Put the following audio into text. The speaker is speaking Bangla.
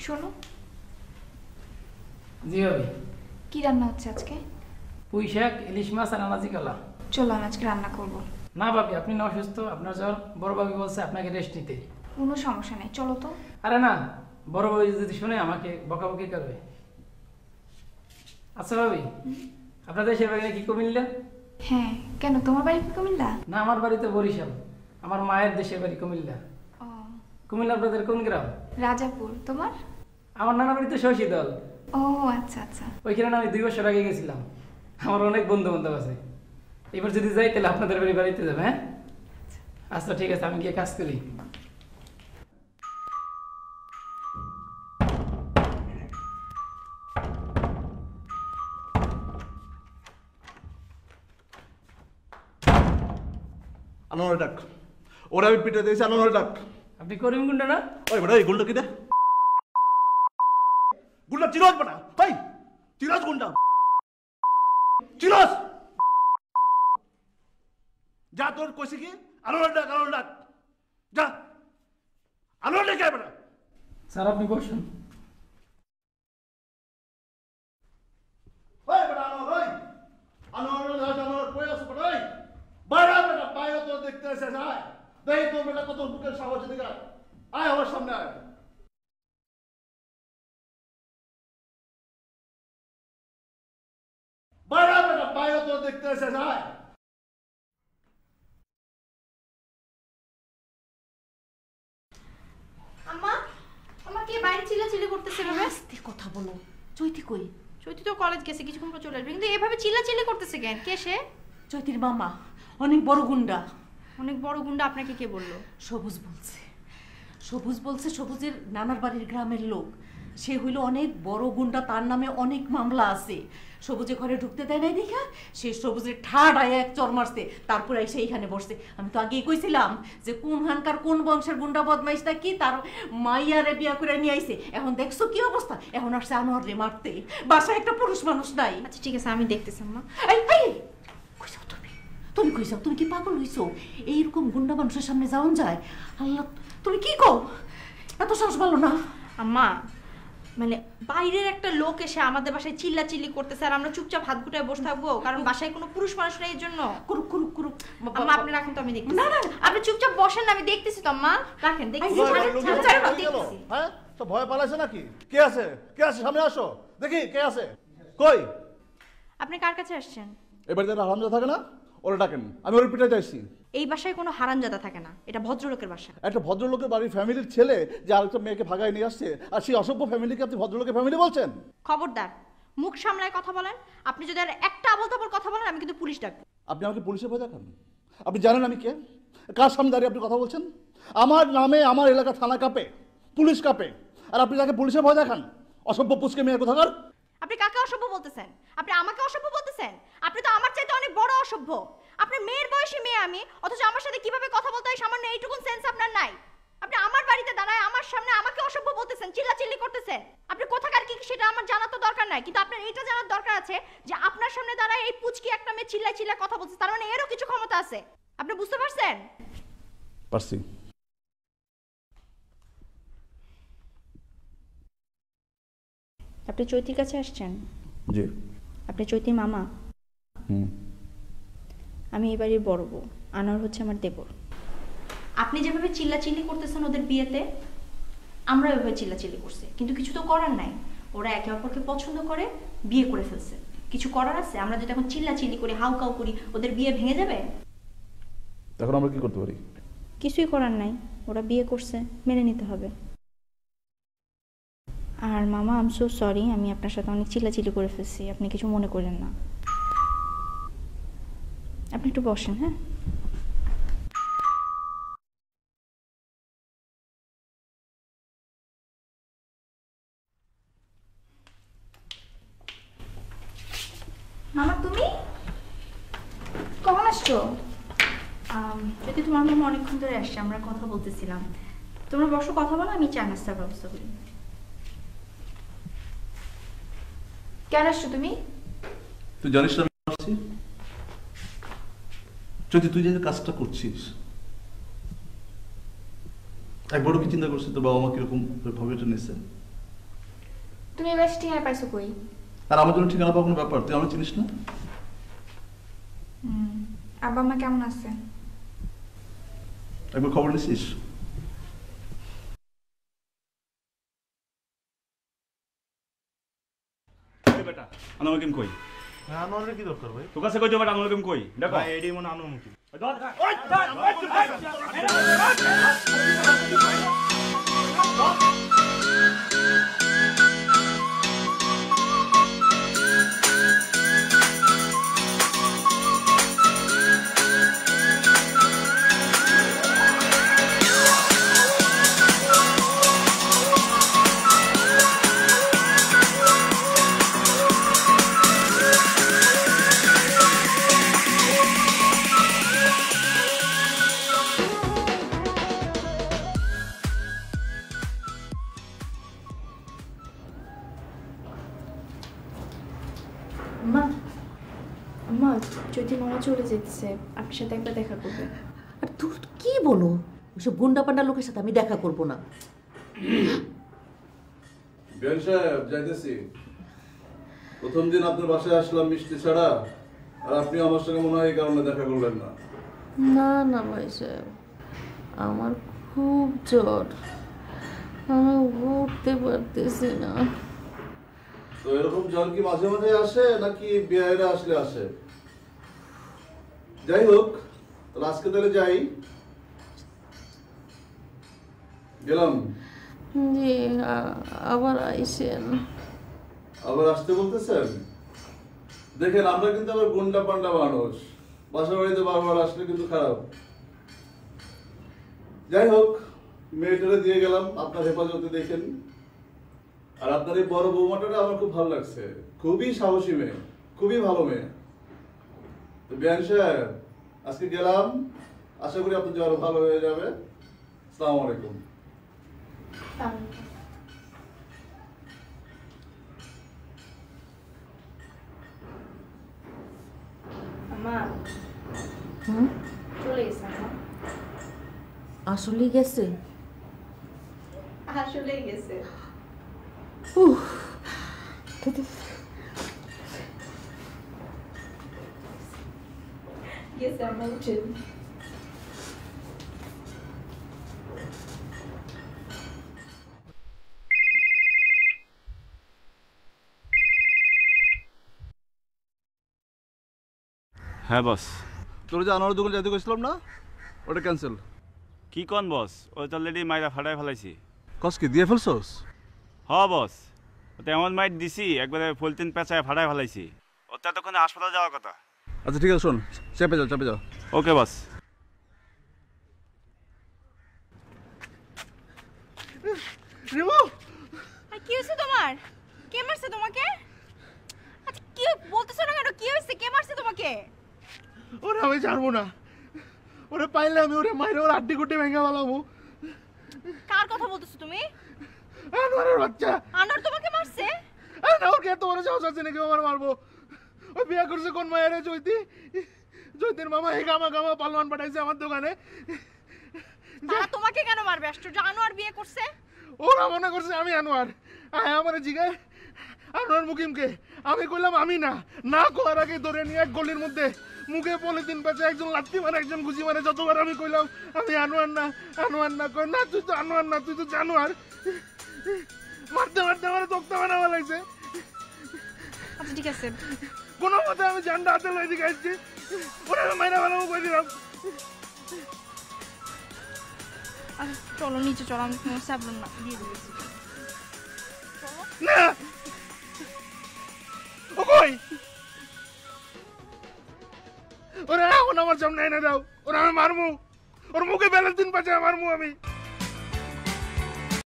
শোনো। জি ভাবি। কি রান্না হচ্ছে আজকে? পুঁই শাক, ইলিশ মাছ আর আনাজি কলা। চলো আমি আজকে রান্না করব। না ভাবি, আপনি না অসুস্থ, আপনার জ্বর, বড় ভাবি বলছে আপনাকে রেস্ট নিতে। কোনো সমস্যা নেই, চলো তো। আরে না, বড় ভাবি যদি শুনে আমাকে বকাবকি করবে। আচ্ছা ভাবি, আপনাদের দেশের বাড়ি কি কুমিল্লা? হ্যাঁ, কেন তোমার বাড়ি কি কুমিল্লা? না, আমার বাড়ি তো বরিশাল। আমার মায়ের দেশের বাড়ি কুমিল্লা। ও, কুমিল্লা আপনাদের কোন গ্রাম? রাজাপুর। তোমার? আমার নানা বাড়ি তো শশীদল। ও আচ্ছা আচ্ছা। ওইখানে আমি 2 বছর আগে গেছিলাম। আমার অনেক বন্ধু বান্ধব আছে। এবার যদি যাই তাহলে আপনাদের বাড়িতে যাবে। হ্যাঁ আচ্ছা ঠিক আছে, আমি গিয়ে কাজ করি। আনোয়ার ডাক। ওরা আমি পিঠে দিয়েছি, আনোয়ার ডাক। আপনি করিম গুন্ডা না? ওই বেটা, এই গুন্ডা কি দে? গুন্ডা চিরাজ বেটা, ভাই চিরাজ গুন্ডা, চিরাজ। যা তোর কইছি কি, আনোয়ার ডাক, আনোয়ার ডাক, যা আনোয়ার ডাক বেটা। স্যার আপনি বসুন। ওই বেটা আনোয়ার, ওই আনোয়ার, আনোয়ার কই আছে বেটা? ওই বাইরে বেটা, বাইরে তো দেখতে এসে যায়। দেখি তোর বেটা কত বুকের সাহস, এদিকে আয়, আমার সামনে আয়। বাইরে বেটা, বাইরে তো দেখতে এসে যায়। আম্মা, আম্মা কে বাইরে চিল্লাচিল্লি করতেছে এভাবে? আস্তে কথা বলো। চৈতি কই? চৈতি তো কলেজ গেছে, কিছুক্ষণ পর চলে আসবে, কিন্তু এভাবে চিল্লাচিল্লি করতেছে কেন? কে সে? চৈতির মামা, অনেক বড় গুন্ডা। অনেক বড় গুন্ডা? আপনাকে কে বললো? সবুজ বলছে। সবুজ বলছে সবুজের নানার বাড়ির গ্রামের লোক। সে হইল অনেক বড় গুন্ডা, তার নামে অনেক মামলা আছে। সবুজে ঘরে ঢুকতে দেয় নাই দেখা সে সবুজের ঠাড়ায় এক চর মারছে, তারপরে এসে এইখানে বসছে। আমি তো আগেই কইছিলাম যে কোন হানকার কোন বংশের গুন্ডা বদমাইশটা কি তার মাইয়ারে বিয়া করে নিয়ে আইছে। এখন দেখছো কি অবস্থা? এখন আসছে আনোয়ারে মারতে। বাসায় একটা পুরুষ মানুষ নাই। আচ্ছা ঠিক আছে, আমি দেখতেছি আম্মা। এই এই কইছো তুমি? তুমি কইছো? তুমি কি পাগল হইছো? এইরকম গুন্ডা মানুষের সামনে যাওন যায়? আল্লাহ, তুমি কি কও? এত সাহস ভালো না? আম্মা মানে বাইরের একটা লোক এসে আমাদের বাসায় চিল্লাচিল্লি করতেছে আর আমরা চুপচাপ হাত গুটায় বসে থাকবো কারণ বাসায় কোনো পুরুষ মানুষ নেই? এর জন্য কুরুক কুরুক কুরুক। আম্মা আপনি রাখেন তো, আমি দেখতেছি। না, না, আপনি চুপচাপ বসেন না, আমি দেখতেছি তো আম্মা। রাখেন, দেখতেছি। দেখতেছি। হ্যাঁ তো ভয় পালাইছে নাকি? কে আছে? কে আছে? সামনে আসো, দেখি কে আছে। কই? আপনি কার কাছে আসছেন? এবার যারা হারামজা থাকে না, ওরা ডাকেন। আমি ওর পিঠে যাইছি। এই বাসায় কোনো হারামজাদা থাকে না, এটা ভদ্রলোকের বাসা। একটা ভদ্রলোকের বাড়ির ফ্যামিলির ছেলে যে আরেকটা মেয়েকে ভাগায় নিয়ে আসছে, আর সেই অসভ্য ফ্যামিলিকে আপনি ভদ্রলোকের ফ্যামিলি বলছেন? খবরদার, মুখ সামলায় কথা বলেন। আপনি যদি আর একটা আবল তাবল কথা বলেন আমি কিন্তু পুলিশ ডাকবো। আপনি আমাকে পুলিশে ভয় দেখান? আপনি জানেন আমি কে? কার সামনে দাঁড়িয়ে আপনি কথা বলছেন? আমার নামে আমার এলাকা থানা কাঁপে, পুলিশ কাঁপে, আর আপনি তাকে পুলিশে ভয় দেখান? অসভ্য পুচকে মেয়ে কোথাকার। আপনি কাকে অসভ্য বলতেছেন? আপনি আমাকে অসভ্য বলতেছেন? আপনি তো আমার চাইতে অনেক বড় অসভ্য। আপনার মেয়ের বয়সী মেয়ে আমি, অথচ আমার সাথে কিভাবে কথা বলতে হয় সামান্য এইটুকুন সেন্স আপনার নাই। আপনি আমার বাড়িতে দাঁড়ায় আমার সামনে আমাকে অসভ্য বলতেছেন, চিল্লাচিল্লি করতেছেন। আপনি কোথাকার কি সেটা আমার জানা তো দরকার নাই, কিন্তু আপনার এটা জানার দরকার আছে যে আপনার সামনে দাঁড়ায় এই পুচকি একটা মেয়ে চিল্লাই চিল্লাই কথা বলছে, তার মানে এরও কিছু ক্ষমতা আছে। আপনি বুঝতে পারছেন? পারছি। আপনি চৈতির কাছে আসছেন? জি। আপনি চৈতির মামা? হুম। আমি এই বাড়ির বড় বউ, আনোয়ার হচ্ছে আমার দেবর। আপনি যেভাবে চিল্লাচিল্লি করতেছেন ওদের বিয়েতে, আমরা এভাবে চিল্লাচিল্লি করছি, কিন্তু কিছু তো করার নাই। ওরা একে অপরকে পছন্দ করে বিয়ে করে ফেলছে, কিছু করার আছে? আমরা যদি এখন চিল্লাচিল্লি করি, হাউকাউ করি, ওদের বিয়ে ভেঙে যাবে। তখন আমরা কি করতে পারি? কিছুই করার নাই, ওরা বিয়ে করছে, মেনে নিতে হবে। আর মামা আই এম সো সরি, আমি আপনার সাথে অনেক চিল্লাচিল্লি করে ফেলছি, আপনি কিছু মনে করেন না। আপনি একটু বসেন। হ্যাঁ মামা, তুমি কখন আসছো? যদি তোমার মামা অনেকক্ষণ ধরে আসছে, আমরা কথা বলতেছিলাম। তোমরা বসো, কথা বলো, আমি চা নাস্তার ব্যবস্থা করি। কেন আসছো তুমি? তুই জানিস না আমি আসছি? যদি তুই যে কাজটা করছিস একবারও কি চিন্তা করছিস তোর বাবা মা কিরকম ভাবে এটা নিচ্ছে? তুমি এবার ঠিকানা পাইছো কই? আর আমার জন্য ঠিকানা পাওয়ার কোনো ব্যাপার, তুই আমার চিনিস না? আব্বা মা কেমন আছে? একবার খবর নিছিস? বেটা আনোয়ার কিম কই? আনোয়ারের কি দরকার ভাই? তোর কাছে কই বেটা আনোয়ার কিম কই? দেখো ভাই এডি মনে আনোয়ার মুখী। মা মা যদি মামা চলে যেতেছে আপনার সাথে একবার দেখা করবে। আর তুই কি বলো, ওইসব গুন্ডা পান্ডা লোকের সাথে আমি দেখা করব না। বিয়ান সাহেব যাইতেছি। প্রথম দিন আপনার বাসায় আসলাম মিষ্টি ছাড়া, আর আপনি আমার সঙ্গে মনে হয় এই কারণে দেখা করলেন না। না না ভাই সাহেব, আমার খুব জ্বর, আমি উঠতে পারতেছি না। তো এরকম জ্বর কি মাঝে মাঝে আসে নাকি বিয়েরা আসলে আসে? যাই হোক, তাহলে আজকে তাহলে যাই। গেলাম। জি আবার আইসেন। আবার আসতে বলতেছেন? দেখেন আমরা কিন্তু আবার গুন্ডা পান্ডা মানুষ, বাসা বাড়িতে বারবার আসলে কিন্তু খারাপ। যাই হোক, মেয়েটারে দিয়ে গেলাম আপনার হেফাজতে, দেখেন। আর আপনার এই বড় বৌমাটারে আমার খুব ভালো লাগছে, খুবই সাহসী মেয়ে, খুবই ভালো মেয়ে। তো বিয়ান সাহেব আজকে গেলাম, আশা করি আপনার জ্বর ভালো হয়ে যাবে। আসসালামু আলাইকুম। মা চলে গেছে। আসলেই গেছে? আসলেই গেছে। গেছে আমরা উঠে। হ্যাঁ বস। তোর যে আনোয়ার দোকান যাইতে গেছিলাম না, ওটা ক্যান্সেল। কি কন বস, ওই তো অলরেডি মাইরা ফাটাই ফেলাইছি। কস কি দিয়ে ফেলছস? হ বস, ওতে এমন মাইট দিছি একবারে ফুলতিন পেঁচায় ফাটাই ফেলাইছি। ওতে এতক্ষণে হাসপাতাল যাওয়ার কথা। আচ্ছা ঠিক আছে, শোন, চেপে যাও চেপে যাও। ওকে বস। রিমু, কি হয়েছে তোমার? কে মারছে তোমাকে? আচ্ছা কি বলতেছো না কেন? কি হয়েছে? কে মারছে তোমাকে? ওরে আমি জানবো না, ওরে পাইলে আমি ওরে মাইরে ওর আড্ডি গুটি ভেঙে ফেলাবো। কার কথা বলতেছো তুমি? আনোয়ারের বাচ্চা। আনোয়ার তোমাকে মারছে? আরে না, ওর কে তোমার সাহস আছে নাকি আমার মারবো? ওই বিয়ে করছে কোন মায়ের? জয়তী, জয়তীর মামা হে গামা গামা পালওয়ান পাঠাইছে আমার দোকানে। তারা তোমাকে কেন মারবে? আশ্চর্য, আনোয়ার বিয়ে করছে। ওরা মনে করছে আমি আনোয়ার। আমার জিগায় আনোয়ার মুকিমকে, আমি কইলাম আমি না। না কোয়ার আগে ধরে নিয়ে এক গলির মধ্যে মুখে পলিথিন পেঁচে একজন লাত্তি মারে একজন গুজি মারে। যতবার আমি কইলাম আমি আনোয়ার না, আনোয়ার না, কই না তুই তো আনোয়ার না, তুই তো জানোয়ার। মারতে মারতে আমার তক্তা বানাবা লাগছে। আচ্ছা ঠিক আছে, কোনো মতে আমি জানটা হাতে লই দিকে আসছি, ওরা মাইরা ভালো কই দিলাম। আচ্ছা চলো নিচে চলো, আমি স্যাবলন না দিয়ে দিয়েছি। না ও কই? ওরা এখন আমার সামনে এনে দাও, ওরা আমি মারমু, ওর মুখে বেলার দিন পাচ্ছে মারমু আমি।